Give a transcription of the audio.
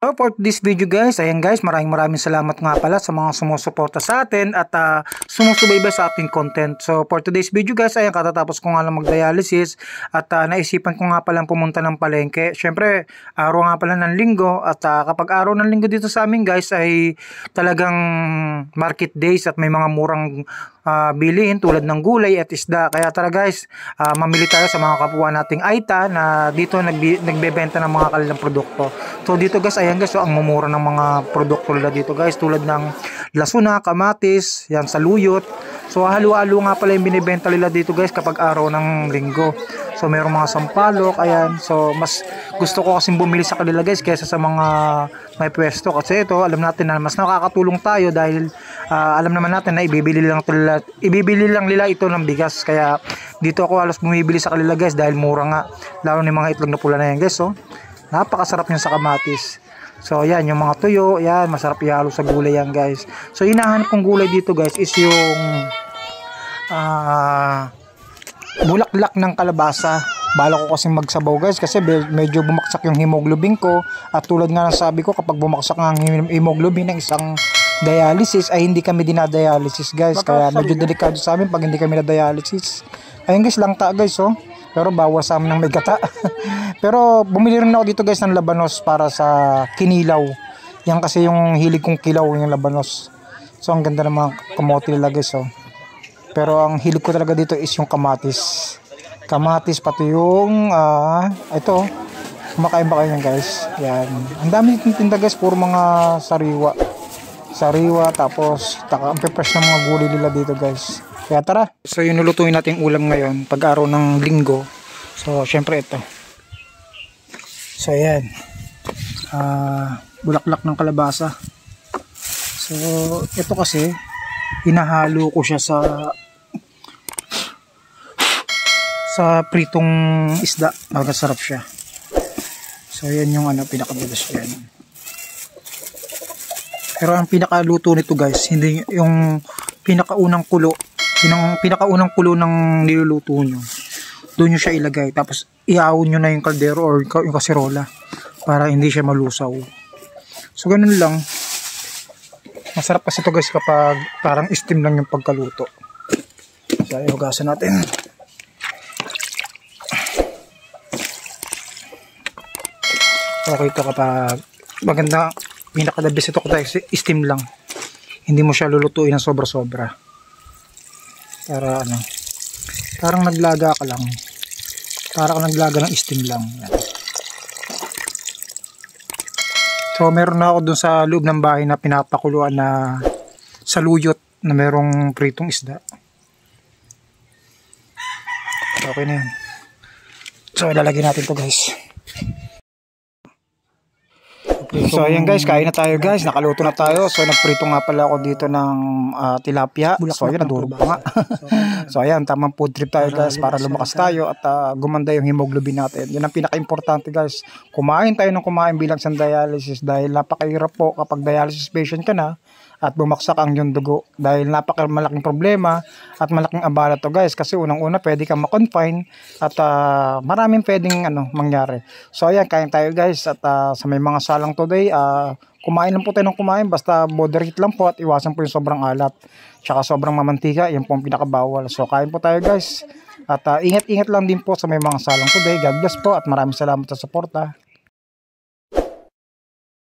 So for this video guys, ayan guys, maraming salamat nga pala sa mga sumusuporta sa atin at sumusubaybay sa ating content. So for today's video guys, ayan, katatapos ko nga lang mag-dialysis at naisipan ko nga palang pumunta ng palengke. Syempre, araw nga pala ng linggo at kapag araw ng linggo dito sa amin guys ay talagang market days at may mga murang bilihin tulad ng gulay at isda. Kaya tara guys, mamili tayo sa mga kapwa nating Aita na dito nagbebenta ng mga kanilang produkto. So dito guys, ayan guys, so ang mumura ng mga produkto nila dito guys, tulad ng lasuna, kamatis, yan, saluyot. So halo-halo nga pala yung binibenta nila dito guys kapag araw ng linggo. So mayroong mga sampalok, ayan. So mas gusto ko kasing bumili sa kanila guys kaysa sa mga may pwesto, kasi ito alam natin na mas nakakatulong tayo dahil alam naman natin na ibibili lang nila ito ng bigas. Kaya dito ako halos bumibili sa kanila guys dahil mura nga, lalo ng mga itlog na pula na yan guys. So napakasarap yung sa kamatis. So yan, yung mga tuyo, yan, masarap ihalo sa gulay yan guys. So hinahanap kong gulay dito guys is yung bulaklak ng kalabasa. Bala ko kasing magsabaw guys kasi medyo bumaksak yung hemoglobin ko. At tulad nga ng sabi ko, kapag bumaksak ang hemoglobin ng isang dialysis ay hindi kami dinadialysis guys. Kaya medyo delikado sa amin pag hindi kami na-dialysis. Ayun guys, langta guys oh. Pero bawas sa amin ng may gata. Pero bumili rin ako dito guys ng labanos para sa kinilaw. Yan kasi yung hilig kong kilaw, yung labanos. So ang ganda ng mga kamote nila guys oh. Pero ang hilig ko talaga dito is yung kamatis. Kamatis pati yung ito. Kumakain ba kayo yan guys? Yan. Ang dami tinda guys, puro mga sariwa. Sariwa, tapos ang fresh ng mga gulay nila dito guys. Kaya tara. So yung nulutuin nating ulam ngayon pag araw ng linggo. So syempre ito. So ayan. Bulaklak ng kalabasa. So ito kasi hinahalo ko siya sa pritong isda. Magkasarap siya. So ayan yung pinakabigas yan. Pero ang pinakaluto nito guys, hindi yung pinakaunang kulo. Yung pinakaunang kulo ng niluluto nyo, doon nyo siya ilagay, tapos iahon nyo na yung kaldero or yung kaserola para hindi siya malusaw. So ganun lang. Masarap kasi ito guys kapag parang steam lang yung pagkaluto. So ihugasan natin. Okay ito kapag maganda, pinakadabis ito kasi steam lang, hindi mo siya lulutuin ng sobra-sobra. Para parang naglaga ka lang. Parang naglaga ng steam lang. Yan. So meron na ako dun sa loob ng bahay na pinapakuluan na saluyot na merong pritong isda. Okay na yan. So ilalagay natin to guys. So ayan guys, kain na tayo guys, nakaluto na tayo. So nagprito nga pala ako dito ng tilapia. So ayan, nadurog pa nga. So ayan, tamang food trip tayo guys para lumakas tayo at gumanda yung hemoglobin natin. Yan ang pinaka-importante guys. Kumain tayo ng kumain bilang sa dialysis dahil napakahirap po kapag dialysis patient ka na at bumaksak ang yung dugo, dahil napaka-malaking problema at malaking abala to guys, kasi unang-una pwede kang ma-confine at maraming pwedeng mangyari. So ayan, kain tayo guys at sa may mga salang today, kumain lang po tayo ng kumain, basta moderate lang po at iwasan po yung sobrang alat tsaka sobrang mamantika, yan po ang pinakabawal. So kain po tayo guys at ingat-ingat lang din po sa may mga salang today. God bless po at maraming salamat sa suporta.